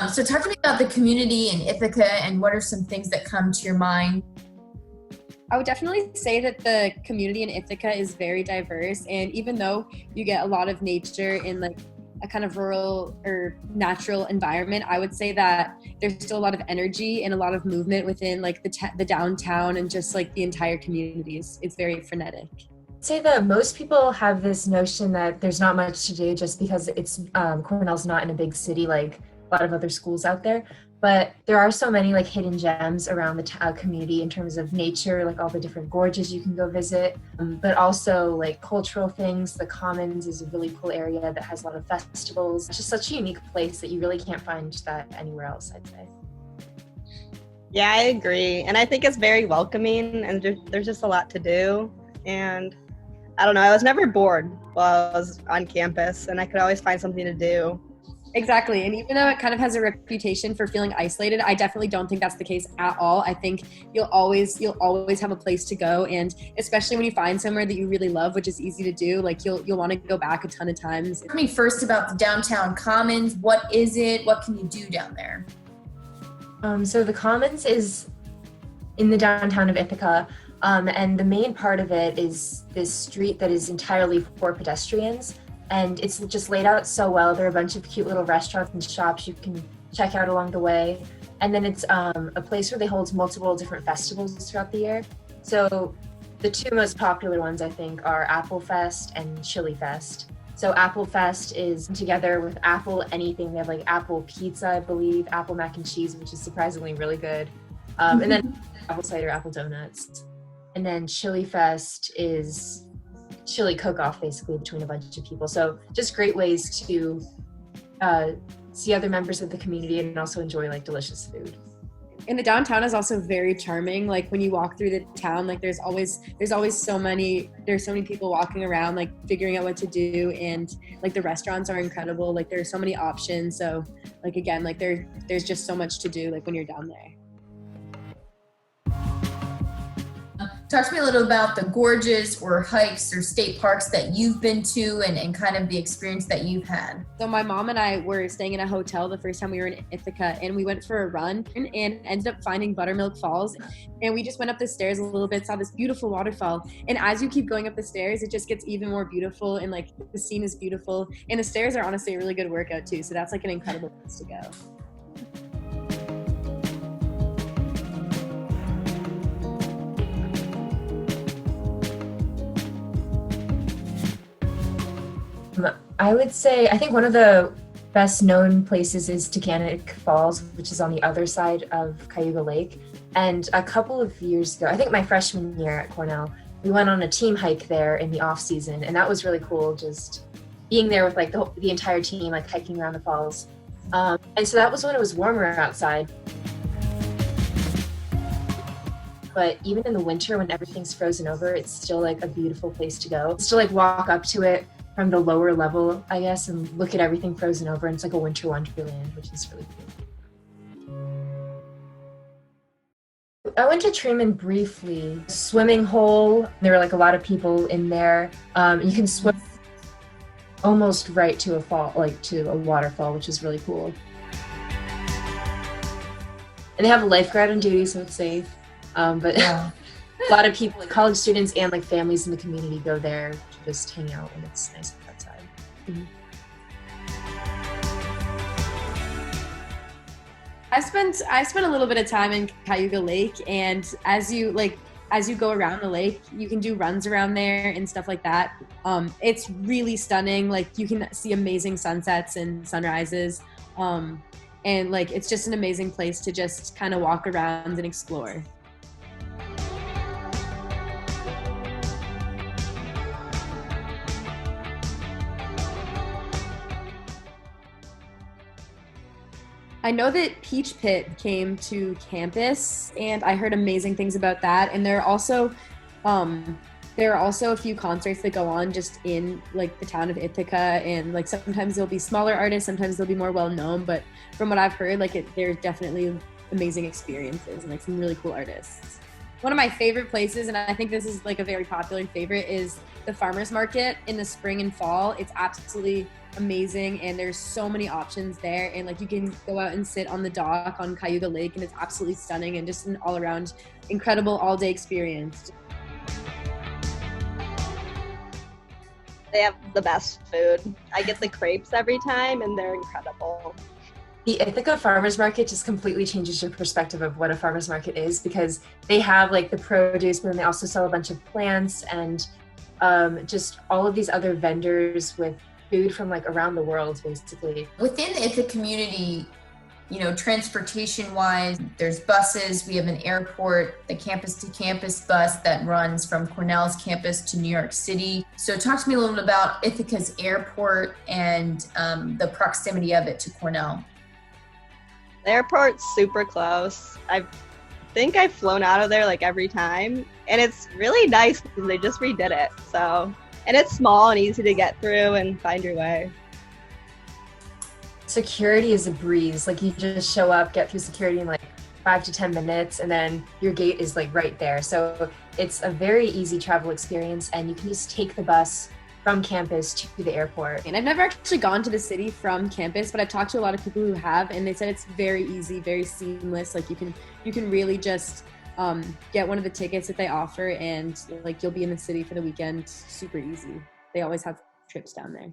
So talk to me about the community in Ithaca and what are some things that come to your mind? I would definitely say that the community in Ithaca is very diverse, and even though you get a lot of nature in like a kind of rural or natural environment, I would say that there's still a lot of energy and a lot of movement within like the downtown and just like the entire community. It's very frenetic. Say that most people have this notion that there's not much to do just because it's Cornell's not in a big city like a lot of other schools out there, but there are so many like hidden gems around the community in terms of nature, like all the different gorges you can go visit, but also like cultural things. The Commons is a really cool area that has a lot of festivals. It's just such a unique place that you really can't find that anywhere else, I'd say. Yeah, I agree. And I think it's very welcoming, and there's just a lot to do. And I don't know, I was never bored while I was on campus, and I could always find something to do. Exactly. And even though it kind of has a reputation for feeling isolated, I definitely don't think that's the case at all. I think you'll always have a place to go. And especially when you find somewhere that you really love, which is easy to do, like you'll want to go back a ton of times. Tell me first about the downtown Commons. What is it? What can you do down there? So the Commons is in the downtown of Ithaca. And the main part of it is this street that is entirely for pedestrians. And it's just laid out so well. There are a bunch of cute little restaurants and shops you can check out along the way. And then it's a place where they hold multiple different festivals throughout the year. So the two most popular ones, I think, are Apple Fest and Chili Fest. So Apple Fest is together with Apple anything. They have like Apple Pizza, I believe, Apple Mac and Cheese, which is surprisingly really good. And then Apple Cider, Apple Donuts. And then Chili Fest is chili cook-off basically between a bunch of people. So just great ways to see other members of the community and also enjoy like delicious food. And the downtown is also very charming. Like when you walk through the town, like there's always so many people walking around, like figuring out what to do. And like the restaurants are incredible. Like there's so many options. So like, again, like there's just so much to do like when you're down there. Talk to me a little about the gorges or hikes or state parks that you've been to and kind of the experience that you've had. So my mom and I were staying in a hotel the first time we were in Ithaca, and we went for a run and ended up finding Buttermilk Falls. And we just went up the stairs a little bit, saw this beautiful waterfall. And as you keep going up the stairs, it just gets even more beautiful, and like the scene is beautiful. And the stairs are honestly a really good workout too. So that's like an incredible place to go. I would say, I think one of the best known places is Tacanic Falls, which is on the other side of Cayuga Lake. And a couple of years ago, I think my freshman year at Cornell, we went on a team hike there in the off season. And that was really cool, just being there with like the entire team, like hiking around the falls. And so that was when it was warmer outside. But even in the winter when everything's frozen over, it's still like a beautiful place to go. Still like walk up to it from the lower level, I guess, and look at everything frozen over. And it's like a winter wonderland, which is really cool. I went to Truman briefly. Swimming hole, there were like a lot of people in there. You can swim almost right to a fall, like to a waterfall, which is really cool. And they have a lifeguard on duty, so it's safe. But yeah. A lot of people, like college students and like families in the community, go there to just hang out, and it's nice outside. Mm-hmm. I spent a little bit of time in Cayuga Lake, and as you go around the lake, you can do runs around there and stuff like that. It's really stunning. Like you can see amazing sunsets and sunrises, and like it's just an amazing place to just kind of walk around and explore. I know that Peach Pit came to campus, and I heard amazing things about that. And there are also a few concerts that go on just in like the town of Ithaca, and like sometimes there'll be smaller artists, sometimes they'll be more well known. But from what I've heard, like there's definitely amazing experiences and like some really cool artists. one of my favorite places, and I think this is like a very popular favorite, is the farmers market in the spring and fall. It's absolutely amazing, and there's so many options there, and like you can go out and sit on the dock on Cayuga Lake, and it's absolutely stunning and just an all around incredible all day experience. They have the best food. I get the crepes every time, and they're incredible. The Ithaca farmers market just completely changes your perspective of what a farmers market is, because they have like the produce, but then they also sell a bunch of plants and just all of these other vendors with food from like around the world, basically. Within the Ithaca community, you know, transportation wise, there's buses, we have an airport, the campus to campus bus that runs from Cornell's campus to New York City. So talk to me a little bit about Ithaca's airport and the proximity of it to Cornell. The airport's super close. I think I've flown out of there like every time, and it's really nice because they just redid it. So, and it's small and easy to get through and find your way. Security is a breeze. Like you just show up, get through security in like 5 to 10 minutes, and then your gate is like right there. So it's a very easy travel experience, and you can just take the bus from campus to the airport. And I've never actually gone to the city from campus, but I've talked to a lot of people who have, and they said it's very easy, very seamless. Like you can really just get one of the tickets that they offer, and like you'll be in the city for the weekend. Super easy. They always have trips down there.